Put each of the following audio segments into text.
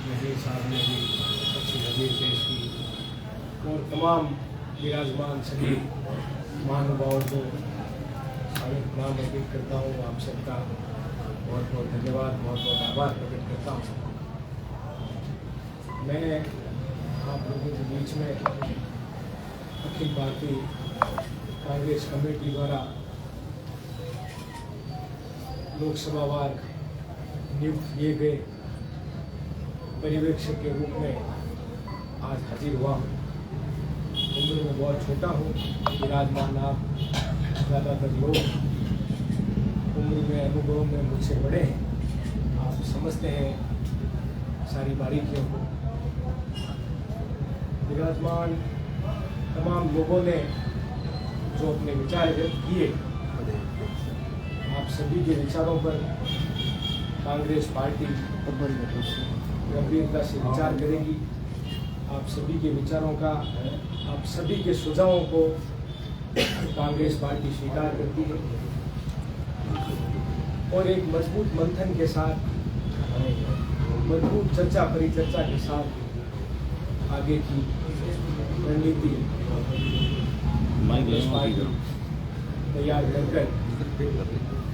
वजीर साहब ने भी अच्छी नज़ीर पेश की और तमाम विराजमान सभी महानुभावों को सादर प्रणाम अर्पित करता हूँ। आप सबका बहुत बहुत धन्यवाद, बहुत बहुत आभार प्रकट करता हूँ। मैं आप लोगों के बीच में अखिल भारतीय कांग्रेस कमेटी द्वारा लोकसभा वार नियुक्त किए गए पर्यवेक्षक के रूप में आज हाजिर हुआ हूँ। उम्र में बहुत छोटा हूँ, विराजमान आप ज़्यादातर लोग उम्र में अनुभव में मुझसे बड़े हैं, आप समझते हैं सारी बारीकियों को। विराजमान तमाम लोगों ने जो अपने विचार व्यक्त किए, आप सभी के विचारों पर कांग्रेस पार्टी गंभीरता से विचार करेगी। आप सभी के विचारों का, आप सभी के सुझावों को कांग्रेस पार्टी स्वीकार करती है और एक मजबूत मंथन के साथ, मजबूत चर्चा परिचर्चा के साथ आगे की रणनीति कांग्रेस पार्टी तैयार कर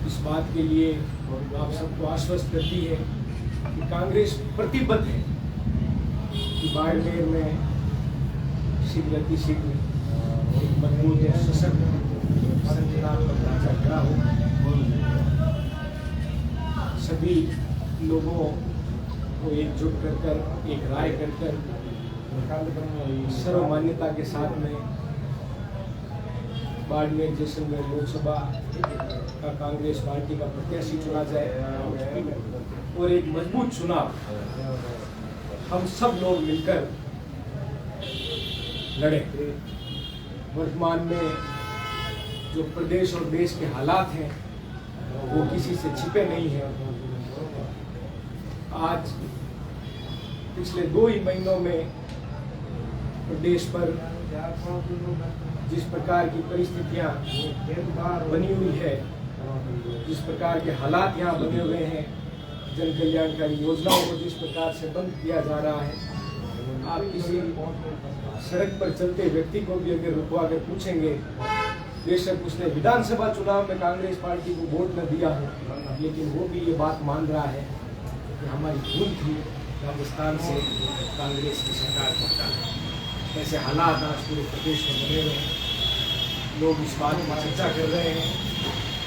इस बात के लिए आप सबको आश्वस्त करती है कि कांग्रेस प्रतिबद्ध है कि बाड़मेर में शीघ्र एक मजबूत और सशक्त संगठनात्मक ढांचा खड़ा हो। सभी लोगों को एकजुट कर एक राय कर सर्वमान्यता के साथ में बाड़मेर जैसलमेर लोकसभा का कांग्रेस पार्टी का प्रत्याशी चुना जाए और एक मजबूत चुनाव हम सब लोग मिलकर लड़े। वर्तमान में जो प्रदेश और देश के हालात हैं वो किसी से छिपे नहीं हैं। आज पिछले 2 ही महीनों में प्रदेश पर जिस प्रकार की परिस्थितियां बनी हुई है, जिस प्रकार के हालात यहाँ बने हुए हैं, जन कल्याणकारी योजनाओं को जिस प्रकार से बंद किया जा रहा है, आप किसी सड़क पर चलते व्यक्ति को भी अगर रुकवा कर पूछेंगे, बेशक उसने विधानसभा चुनाव में कांग्रेस पार्टी को वोट न दिया हो, लेकिन वो भी ये बात मान रहा है कि हमारी भूल थी राजस्थान से कांग्रेस की सरकार को हटाना। ऐसे हालात आज पूरे प्रदेश में बने हुए हैं, लोग इस बात पर चर्चा कर रहे हैं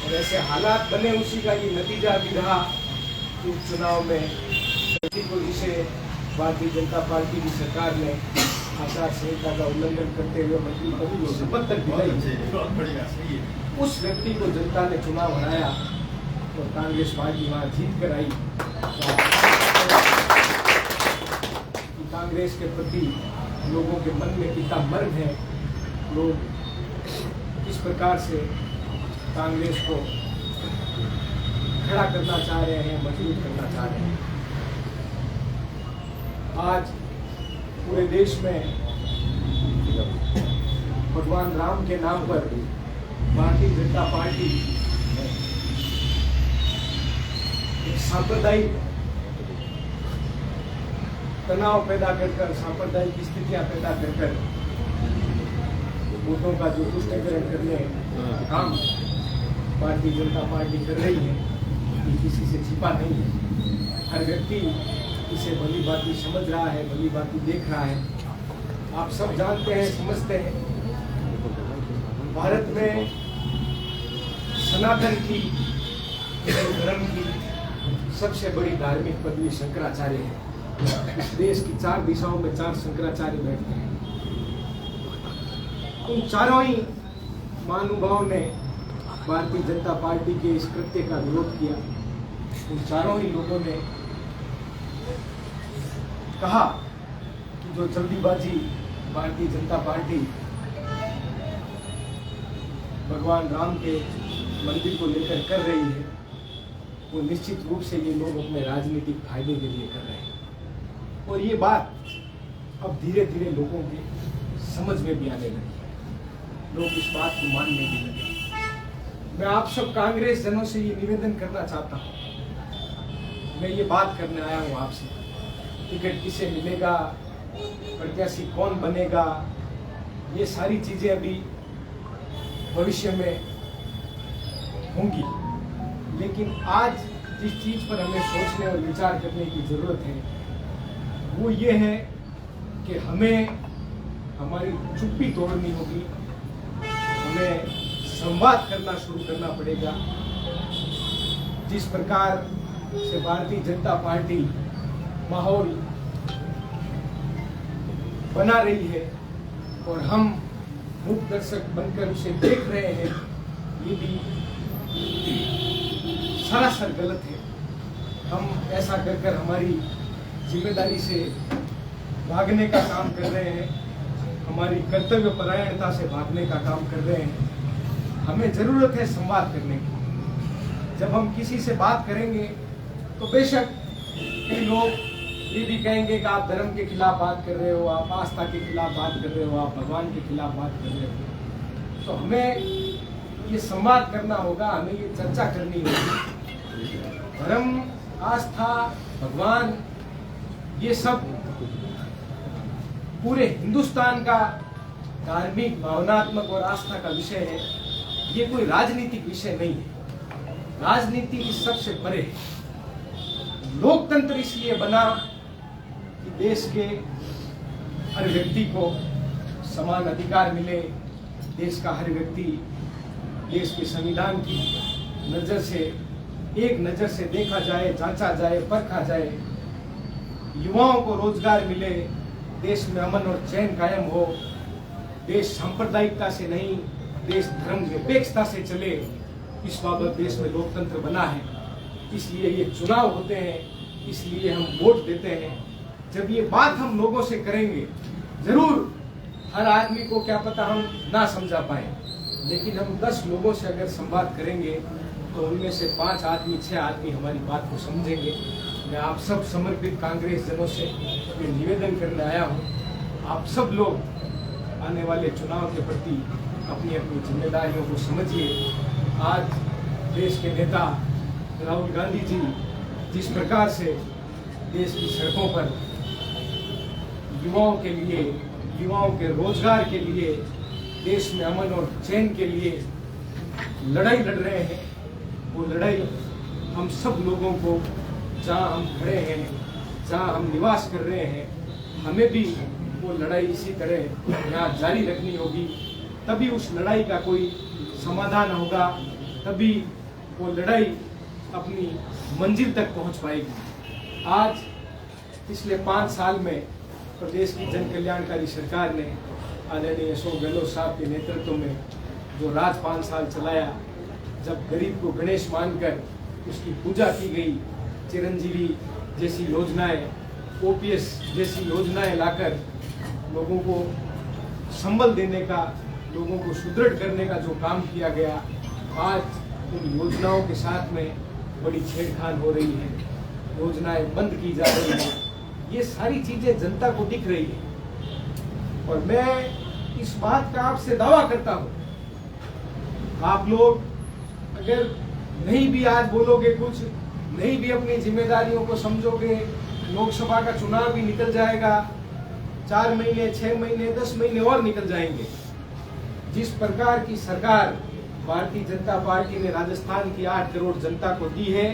और ऐसे हालात बने, उसी का ये नतीजा भी रहा कि उपचुनाव में व्यक्ति को, जिसे भारतीय जनता पार्टी की सरकार ने आचार संहिता का उल्लंघन करते हुए मंत्री पद की शपथ तक दिलाई, उस व्यक्ति को जनता ने चुनाव हराया और कांग्रेस पार्टी वहां जीत कर आई। कांग्रेस के प्रति लोगों के मन में कितना मर्म है, लोग किस प्रकार से कांग्रेस को खड़ा करना चाह रहे हैं, मजबूत करना चाह रहे हैं। आज पूरे देश में भगवान राम के नाम पर भारतीय जनता पार्टी एक सांप्रदायिक तनाव पैदा कर सांप्रदायिक स्थितियां पैदा कर वोटों का जो तुष्टीकरण करने का काम भारतीय जनता पार्टी कर रही है, ये किसी से छिपा नहीं है। हर व्यक्ति इसे भली भांति समझ रहा है, भली भांति देख रहा है। आप सब जानते हैं, समझते हैं, भारत में सनातन की, हिंदू धर्म की सबसे बड़ी धार्मिक पदवी शंकराचार्य है। इस देश की 4 दिशाओं में 4 शंकराचार्य बैठते हैं। उन चारों ही महानुभावों ने भारतीय जनता पार्टी के इस कृत्य का विरोध किया। उन चारों ही लोगों ने कहा कि जो जल्दीबाजी भारतीय जनता पार्टी भगवान राम के मंदिर को लेकर कर रही है, वो निश्चित रूप से ये लोग अपने राजनीतिक फायदे के लिए कर रहे हैं। और ये बात अब धीरे धीरे लोगों के समझ में भी आने लगी है, लोग इस बात को मानने भी लगे। मैं आप सब कांग्रेस जनों से ये निवेदन करना चाहता हूँ, मैं ये बात करने आया हूँ आपसे टिकट किसे मिलेगा, प्रत्याशी कौन बनेगा, ये सारी चीजें अभी भविष्य में होंगी। लेकिन आज जिस चीज पर हमें सोचने और विचार करने की जरूरत है वो ये है कि हमें हमारी चुप्पी तोड़नी होगी, हमें संवाद करना शुरू करना पड़ेगा। जिस प्रकार से भारतीय जनता पार्टी माहौल बना रही है और हम मूक दर्शक बनकर उसे देख रहे हैं, ये भी सरासर गलत है। हम ऐसा कर हमारी जिम्मेदारी से भागने का काम कर रहे हैं, हमारी कर्तव्य परायणता से भागने का काम कर रहे हैं। हमें जरूरत है संवाद करने की। जब हम किसी से बात करेंगे तो बेशक कई लोग ये भी कहेंगे कि आप धर्म के खिलाफ बात कर रहे हो, आप आस्था के खिलाफ बात कर रहे हो, आप भगवान के खिलाफ बात कर रहे हो। तो हमें ये संवाद करना होगा, हमें ये चर्चा करनी होगी। धर्म, आस्था, भगवान, ये सब पूरे हिंदुस्तान का धार्मिक, भावनात्मक और आस्था का विषय है। ये कोई राजनीतिक विषय नहीं है। राजनीति इस सबसे परे है। लोकतंत्र इसलिए बना कि देश के हर व्यक्ति को समान अधिकार मिले, देश का हर व्यक्ति देश के संविधान की नजर से, एक नजर से देखा जाए, जांचा जाए, परखा जाए, युवाओं को रोजगार मिले, देश में अमन और चैन कायम हो, देश सांप्रदायिकता से नहीं, देश धर्म निरपेक्षता से चले। इस बाबत देश में लोकतंत्र बना है। इसलिए ये चुनाव होते हैं, इसलिए हम वोट देते हैं। जब ये बात हम लोगों से करेंगे, जरूर हर आदमी को क्या पता हम ना समझा पाए, लेकिन हम 10 लोगों से अगर संवाद करेंगे तो उनमें से 5 आदमी, 6 आदमी हमारी बात को समझेंगे। मैं आप सब समर्पित कांग्रेस जनों से ये निवेदन करने आया हूँ, आप सब लोग आने वाले चुनाव के प्रति अपनी अपनी जिम्मेदारियों को समझिए। आज देश के नेता राहुल गांधी जी जिस प्रकार से देश की सड़कों पर युवाओं के लिए, युवाओं के रोजगार के लिए, देश में अमन और चैन के लिए लड़ाई लड़ रहे हैं, वो लड़ाई हम सब लोगों को जहाँ हम खड़े हैं, जहाँ हम निवास कर रहे हैं, हमें भी वो लड़ाई इसी तरह यहाँ जारी रखनी होगी। तभी उस लड़ाई का कोई समाधान होगा, तभी वो लड़ाई अपनी मंजिल तक पहुंच पाएगी। आज पिछले 5 साल में प्रदेश की जन कल्याणकारी सरकार ने आदरणीय अशोक गहलोत साहब के नेतृत्व में जो राज 5 साल चलाया, जब गरीब को गणेश मानकर उसकी पूजा की गई, चिरंजीवी जैसी योजनाएं, ओपीएस जैसी योजनाएं लाकर लोगों को संबल देने का, लोगों को सुदृढ़ करने का जो काम किया गया, आज उन योजनाओं के साथ में बड़ी छेड़खानी हो रही है, योजनाएं बंद की जा रही हैं। ये सारी चीजें जनता को दिख रही है और मैं इस बात का आपसे दावा करता हूं, आप लोग अगर नहीं भी आज बोलोगे कुछ, नहीं भी अपनी जिम्मेदारियों को समझोगे, लोकसभा का चुनाव भी निकल जाएगा, 4 महीने, 6 महीने, 10 महीने और निकल जाएंगे। जिस प्रकार की सरकार भारतीय जनता पार्टी ने राजस्थान की 8 करोड़ जनता को दी है,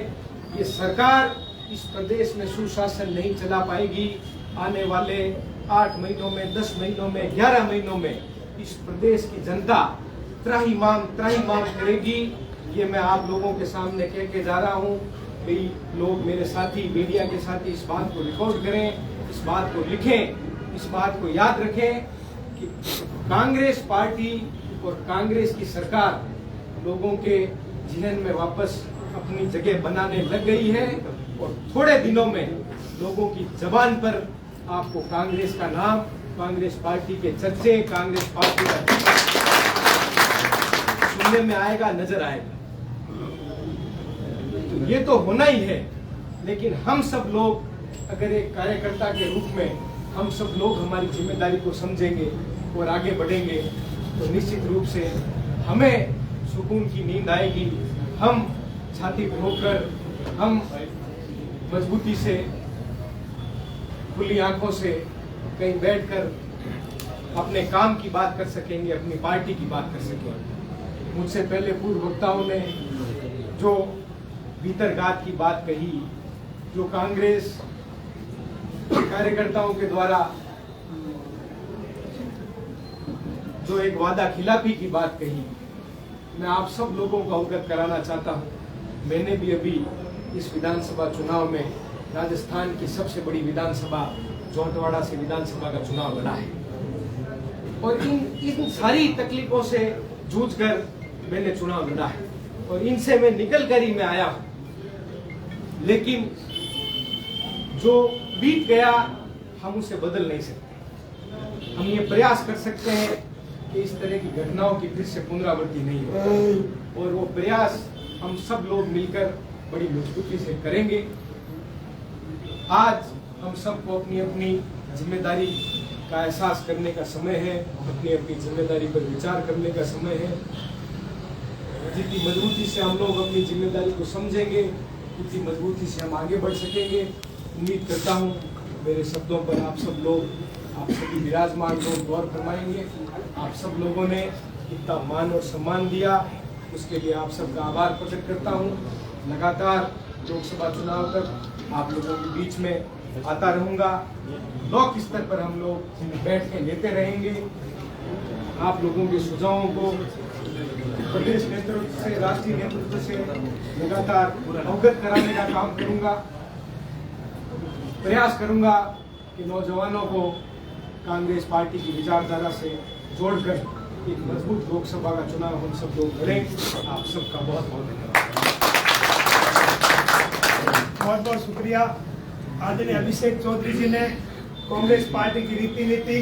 ये सरकार इस प्रदेश में सुशासन नहीं चला पाएगी। आने वाले 8 महीनों में, 10 महीनों में, 11 महीनों में इस प्रदेश की जनता त्राहिमाम करेगी। ये मैं आप लोगों के सामने कह के जा रहा हूँ। कई लोग मेरे साथी, मीडिया के साथी इस बात को रिकॉर्ड करें, इस बात को लिखें, इस बात को याद रखें कि कांग्रेस पार्टी और कांग्रेस की सरकार लोगों के जिहन में वापस अपनी जगह बनाने लग गई है और थोड़े दिनों में लोगों की जबान पर आपको कांग्रेस का नाम, कांग्रेस पार्टी के चर्चे, कांग्रेस पार्टी का सुनने में आएगा, नजर आएगा। तो ये तो होना ही है, लेकिन हम सब लोग अगर एक कार्यकर्ता के रूप में हम सब लोग हमारी जिम्मेदारी को समझेंगे और आगे बढ़ेंगे तो निश्चित रूप से हमें सुकून की नींद आएगी। हम छाती ठोकर, हम मजबूती से खुली आंखों से कहीं बैठकर अपने काम की बात कर सकेंगे, अपनी पार्टी की बात कर सकेंगे। मुझसे पहले पूर्व वक्ताओं ने जो भीतरघात की बात कही, जो कांग्रेस कार्यकर्ताओं के द्वारा जो एक वादा खिलाफी की बात कही, मैं आप सब लोगों को अवगत कराना चाहता हूं। मैंने भी अभी इस विधानसभा चुनाव में राजस्थान की सबसे बड़ी विधानसभा जोंतवाड़ा से विधानसभा का चुनाव लड़ा है और इन सारी तकलीफों से जूझकर मैंने चुनाव लड़ा है और इनसे मैं निकल कर ही मैं आया हूं। लेकिन जो बीत गया हम उसे बदल नहीं सकते। हम ये प्रयास कर सकते हैं कि इस तरह की घटनाओं की फिर से पुनरावृत्ति नहीं हो और वो प्रयास हम सब लोग मिलकर बड़ी मजबूती से करेंगे। आज हम सबको अपनी अपनी जिम्मेदारी का एहसास करने का समय है, अपनी अपनी जिम्मेदारी पर विचार करने का समय है। जितनी मजबूती से हम लोग अपनी जिम्मेदारी को समझेंगे उतनी मजबूती से हम आगे बढ़ सकेंगे। उम्मीद करता हूँ मेरे शब्दों पर आप सब लोग, आप सभी विराजमान लोग गौर फरमाएंगे। आप सब लोगों ने इतना मान और सम्मान दिया, उसके लिए आप सबका आभार प्रकट करता हूँ। लगातार लोकसभा चुनाव तक आप लोगों के बीच में आता रहूँगा। ब्लॉक स्तर पर हम लोग बैठ के लेते रहेंगे। आप लोगों के सुझावों को प्रदेश नेतृत्व से, राष्ट्रीय नेतृत्व से लगातार अवगत कराने का काम करूँगा। प्रयास करूँगा कि नौजवानों को कांग्रेस पार्टी की विचारधारा से जोड़कर एक मजबूत लोकसभा का चुनाव हम सब लोग लड़ें। आप सबका बहुत बहुत धन्यवाद। बहुत बहुत शुक्रिया आदरणीय अभिषेक चौधरी जी ने कांग्रेस पार्टी की रीति नीति